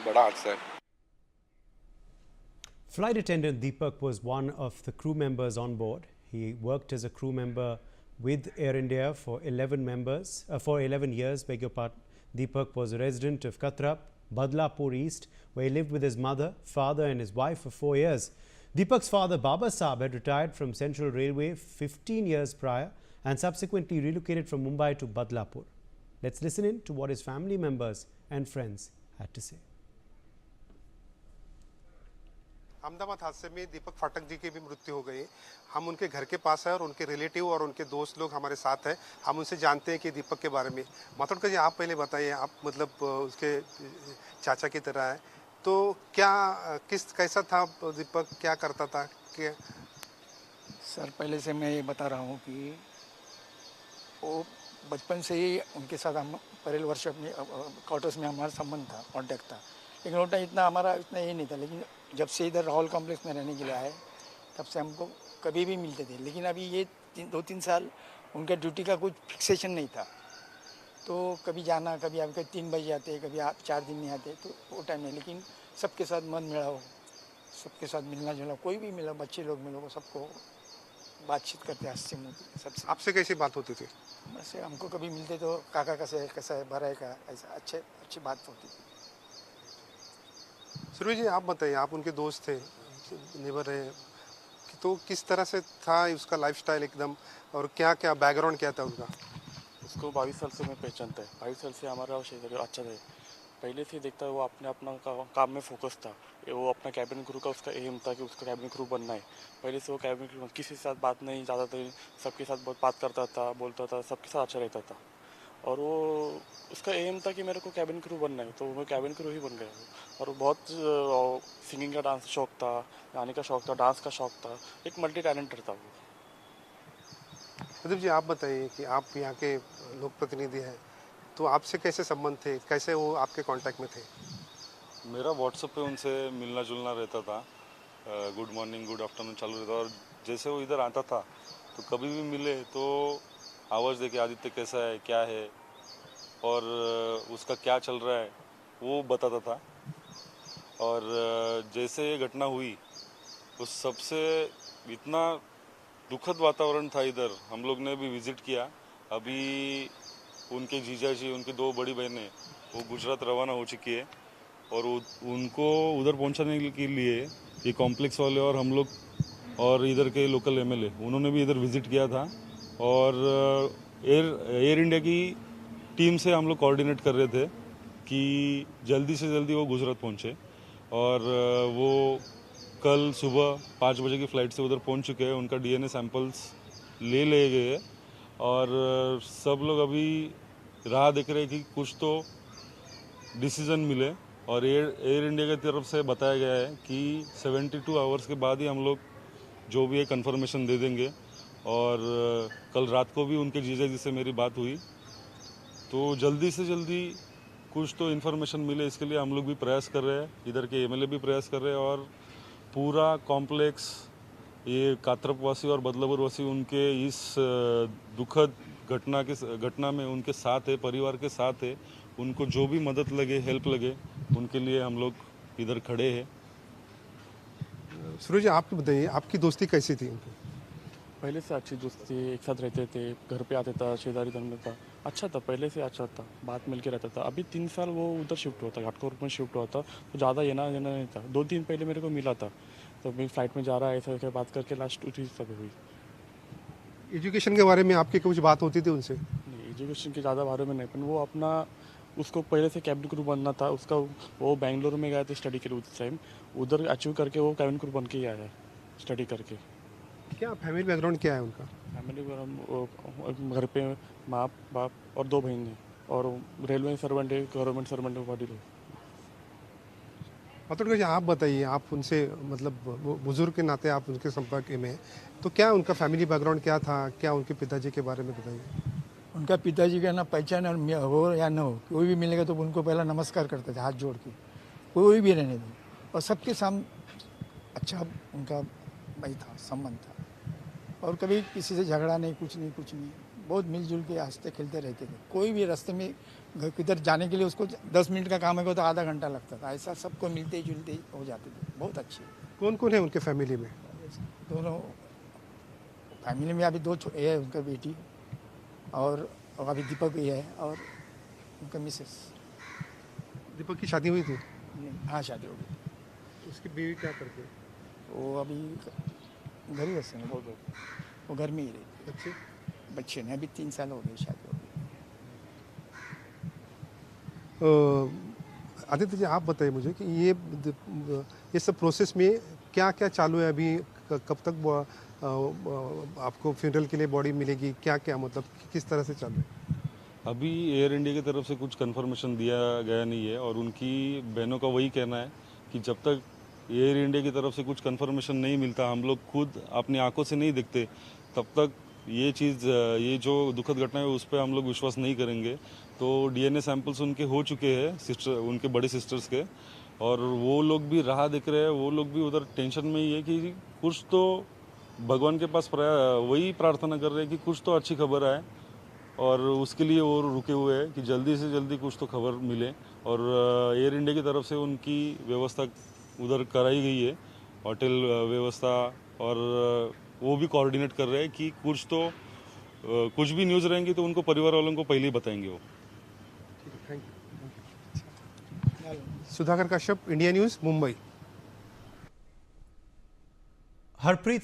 बड़ा हादसा है। Flight attendant Deepak was one of the crew members on board. He worked as a crew member with Air India for 11 years. Beg your pardon. Deepak was a resident of Katrap, Badlapur East, where he lived with his mother, father, and his wife for 4 years. Deepak's father, Baba Saab, had retired from Central Railway 15 years prior and subsequently relocated from Mumbai to Badlapur. Let's listen in to what his family members and friends had to say. Ahmedabad हादसे में दीपक फाटक जी की भी मृत्यु हो गई। हम उनके घर के पास है और उनके रिलेटिव और उनके दोस्त लोग हमारे साथ हैं। हम उनसे जानते हैं कि दीपक के बारे में। मातोड़कर जी, आप पहले बताइए, आप मतलब उसके चाचा की तरह है, तो क्या कैसा था दीपक, क्या करता था? क्या सर, पहले से मैं ये बता रहा हूँ कि वो बचपन से ही उनके साथ हम पहले वर्ष अपने क्वार्टर्स में हमारा संबंध था, कॉन्टैक्ट था, लेकिन उतना इतना हमारा इतना ये नहीं था। लेकिन जब से इधर राहुल कॉम्प्लेक्स में रहने के लिए आए तब से हमको कभी भी मिलते थे। लेकिन अभी ये 2-3 साल उनका ड्यूटी का कुछ फिक्सेशन नहीं था, तो कभी जाना, कभी आपके 3 बजे आते, कभी आप 4 दिन नहीं आते, तो वो टाइम नहीं। लेकिन सबके साथ मन मिला हो, सबके साथ मिलना जुलना, कोई भी मिला, बच्चे लोग मिलो, सबको बातचीत करते, हंसते मुझे सबसे। आपसे कैसी बात होती थी? वैसे हमको कभी मिलते तो काका कैसा है भरा है का, ऐसा अच्छी बात होती थी। सुरभि जी, आप बताइए, आप उनके दोस्त थे, नेबर है, तो किस तरह से था उसका लाइफस्टाइल एकदम, और क्या क्या बैकग्राउंड क्या था उनका? उसको 22 साल से मैं पहचानता है। 22 साल से हमारा अच्छा था। पहले से देखता है वो अपना काम में फोकस था। वो अपना कैबिन क्रू का उसका एम था कि उसका कैबिन क्रू बनना है। पहले से वो कैबिन क्रू किसी के साथ बात नहीं, ज़्यादातर सबके साथ बहुत बात करता था, बोलता था, सबके साथ अच्छा रहता था। और वो उसका एम था कि मेरे को कैबिन क्रू बनना है, तो मैं कैबिन क्रू ही बन गया। और वो बहुत सिंगिंग का डांस शौक था, गाने का शौक था, डांस का शौक था, एक मल्टी टैलेंटेड था वो। प्रदीप जी, आप बताइए कि आप यहाँ के लोक प्रतिनिधि हैं, तो आपसे कैसे संबंध थे, कैसे वो आपके कांटेक्ट में थे? मेरा व्हाट्सएप पे उनसे मिलना जुलना रहता था, गुड मॉर्निंग गुड आफ्टरनून चालू रहता। और जैसे वो इधर आता था तो कभी भी मिले तो आवाज़ दे के आदित्य कैसा है, क्या है और उसका क्या चल रहा है वो बताता था। और जैसे ये घटना हुई उस सबसे इतना दुखद वातावरण था इधर। हम लोग ने भी विज़िट किया। अभी उनके जीजा जी, उनकी 2 बड़ी बहनें वो गुजरात रवाना हो चुकी है और उनको उधर पहुंचाने के लिए ये कॉम्प्लेक्स वाले और हम लोग और इधर के लोकल एमएलए उन्होंने भी इधर विज़िट किया था। और एयर इंडिया की टीम से हम लोग कोऑर्डिनेट कर रहे थे कि जल्दी से जल्दी वो गुजरात पहुंचे। और वो कल सुबह 5 बजे की फ़्लाइट से उधर पहुंच चुके हैं। उनका डीएनए सैंपल्स ले गए और सब लोग अभी राह देख रहे हैं कि कुछ तो डिसीज़न मिले। और एयर इंडिया की तरफ से बताया गया है कि 72 आवर्स के बाद ही हम लोग जो भी है कंफर्मेशन दे देंगे। और कल रात को भी उनके जीजा जी से मेरी बात हुई, तो जल्दी से जल्दी कुछ तो इन्फॉर्मेशन मिले इसके लिए हम लोग भी प्रयास कर रहे हैं, इधर के एमएलए भी प्रयास कर रहे हैं। और पूरा कॉम्प्लेक्स ये कात्रप वासी और बदलापुर वासी उनके इस दुखद घटना में उनके साथ है, परिवार के साथ है। उनको जो भी मदद लगे, हेल्प लगे, उनके लिए हम लोग इधर खड़े हैं। सूरज जी, आप बताइए, आपकी दोस्ती कैसी थी उनकी? पहले से अच्छी दोस्ती थी, एक साथ रहते थे, घर पे आते था, शेजारी धर्म था, अच्छा था, पहले से अच्छा था, बात मिल के रहता था। अभी 3 साल वो उधर शिफ्ट हुआ था, घाटकोपर में शिफ्ट हुआ था, तो ज़्यादा येना नहीं था। 2 दिन पहले मेरे को मिला था, तो मैं फ्लाइट में जा रहा है ऐसा बात करके लास्ट उठी सब हुई। एजुकेशन के बारे में आपकी कुछ बात होती थी उनसे? नहीं, एजुकेशन के ज़्यादा बारे में नहीं, पर वो अपना उसको पहले से कैबिन क्रू बनना था उसका। वो बेंगलुरु में गया था स्टडी के लिए उस टाइम, उधर अचीव करके वो कैबिन क्रू बन के ही आया है स्टडी करके। क्या फैमिली बैकग्राउंड क्या है उनका? फैमिली घर पे माँ बाप और 2 बहन हैं, और रेलवे सर्वेंट है, गवर्नमेंट सर्वेंट है, बड़ी लोग। मातोड़कर जी, आप बताइए, आप उनसे मतलब बुजुर्ग के नाते आप उनके संपर्क में हैं, तो क्या उनका फैमिली बैकग्राउंड क्या था, क्या उनके पिताजी के बारे में बताइए। उनका पिताजी का ना पहचान हो या न हो, कोई भी मिलेगा तो उनको पहला नमस्कार करते थे हाथ जोड़ के, कोई भी रहने दो, और सबके सामने अच्छा उनका भाई था, संबंध था, और कभी किसी से झगड़ा नहीं, कुछ नहीं, बहुत मिलजुल के हंसते खेलते रहते थे। कोई भी रास्ते में किधर जाने के लिए उसको 10 मिनट का काम है तो आधा घंटा लगता था, ऐसा सबको मिलते जुलते हो जाते थे। बहुत अच्छे कौन कौन है उनके फैमिली में? दोनों फैमिली में अभी दो ये है, उनका बेटी और अभी दीपक भी है और उनका मिसेस। दीपक की शादी हुई थी? हाँ, शादी हो गई। उसकी बीवी क्या करती है? वो अभी घर ही रहते हैं, वो घर में ही रहते। बच्चे? बच्चे ने अभी 3 साल हो गए शादी हो गई। आदित्य जी, आप बताइए मुझे कि ये सब प्रोसेस में क्या क्या चालू है अभी? कब तक आपको फ्यूनरल के लिए बॉडी मिलेगी? क्या क्या मतलब किस तरह से चालू है? अभी एयर इंडिया की तरफ से कुछ कंफर्मेशन दिया गया नहीं है और उनकी बहनों का वही कहना है कि जब तक एयर इंडिया की तरफ से कुछ कंफर्मेशन नहीं मिलता, हम लोग खुद अपनी आंखों से नहीं देखते, तब तक ये जो दुखद घटना है उस पर हम लोग विश्वास नहीं करेंगे। तो डीएनए सैंपल्स उनके हो चुके हैं, उनके बड़े सिस्टर्स के, और वो लोग भी राह देख रहे हैं। वो लोग भी उधर टेंशन में ही है कि कुछ तो भगवान के पास वही प्रार्थना कर रहे हैं कि कुछ तो अच्छी खबर आए, और उसके लिए वो रुके हुए हैं कि जल्दी से जल्दी कुछ तो खबर मिले। और एयर इंडिया की तरफ से उनकी व्यवस्था उधर कराई गई है, होटल व्यवस्था, और वो भी कोऑर्डिनेट कर रहे हैं कि कुछ भी न्यूज़ रहेंगी तो उनको परिवार वालों को पहले ही बताएंगे वो। Thank you. Sudhakar Kashyap, India news, Mumbai. Harpreet